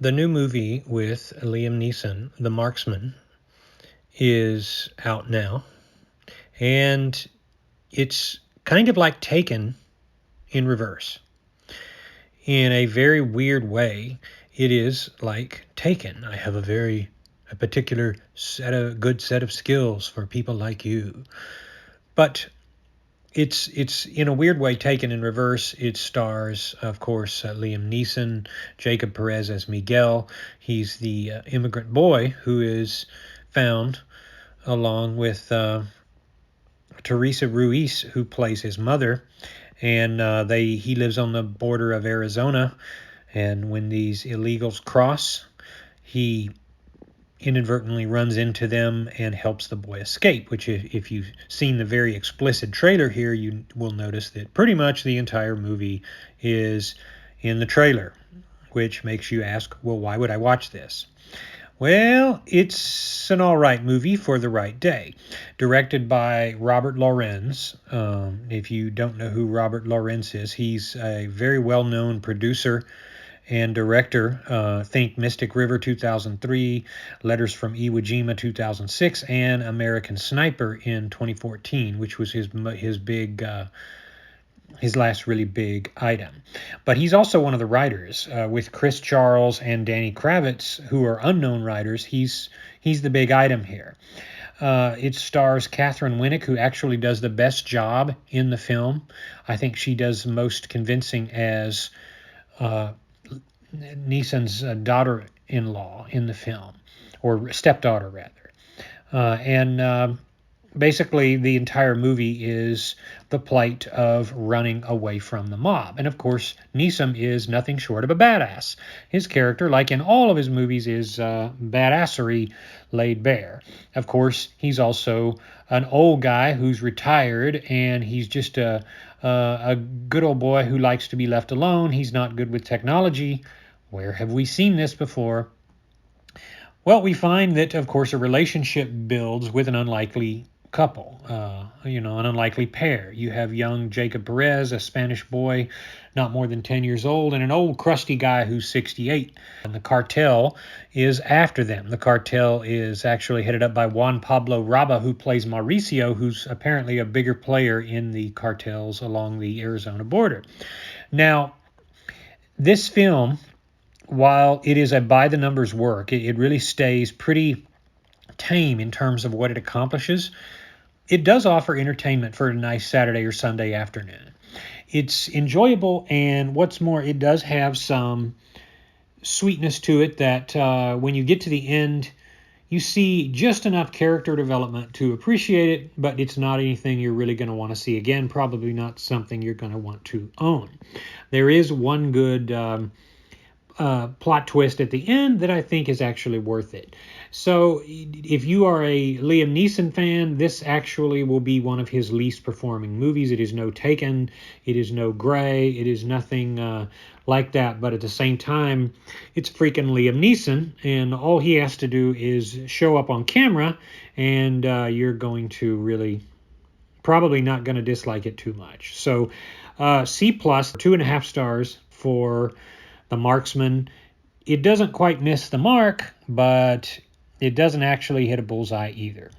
The new movie with Liam Neeson, The Marksman, is out now, and it's kind of like Taken in reverse. In a very weird way, it is like Taken. I have a particular good set of skills for people like you. But it's in a weird way Taken in reverse. It stars, of course, Liam Neeson, Jacob Perez as Miguel. He's the immigrant boy who is found along with Teresa Ruiz, who plays his mother, and he lives on the border of Arizona. And when these illegals cross, he inadvertently runs into them and helps the boy escape, which if you've seen the very explicit trailer here, you will notice that pretty much the entire movie is in the trailer, which makes you ask, well, why would I watch this? Well, it's an all right movie for the right day. Directed by Robert Lorenz. If you don't know who Robert Lorenz is, he's a very well-known producer and director. Think Mystic River 2003, Letters from Iwo Jima 2006, and American Sniper in 2014, which was his last really big item. But he's also one of the writers, with Chris Charles and Danny Kravitz, who are unknown writers. He's the big item here. It stars Catherine Winnick, who actually does the best job in the film. I think she does most convincing as Neeson's daughter-in-law in the film, or stepdaughter rather. Basically, the entire movie is the plight of running away from the mob. And of course, Neeson is nothing short of a badass. His character, like in all of his movies, is badassery laid bare. Of course, he's also an old guy who's retired, and he's just a good old boy who likes to be left alone. He's not good with technology. Where have we seen this before? Well, we find that, of course, a relationship builds with an unlikely couple, an unlikely pair. You have young Jacob Perez, a Spanish boy, not more than 10 years old, and an old crusty guy who's 68. And the cartel is after them. The cartel is actually headed up by Juan Pablo Raba, who plays Mauricio, who's apparently a bigger player in the cartels along the Arizona border. Now, this film, while it is a by-the-numbers work, it really stays pretty tame in terms of what it accomplishes. It does offer entertainment for a nice Saturday or Sunday afternoon. It's enjoyable, and what's more, it does have some sweetness to it that when you get to the end, you see just enough character development to appreciate it, but it's not anything you're really going to want to see again, probably not something you're going to want to own. There is one good plot twist at the end that I think is actually worth it. So if you are a Liam Neeson fan, this actually will be one of his least performing movies. It is no Taken, it is no Grey, it is nothing like that, but at the same time, it's freaking Liam Neeson, and all he has to do is show up on camera, and you're going to really, probably not going to dislike it too much. So C+, 2.5 stars for The Marksman. It doesn't quite miss the mark, but it doesn't actually hit a bullseye either.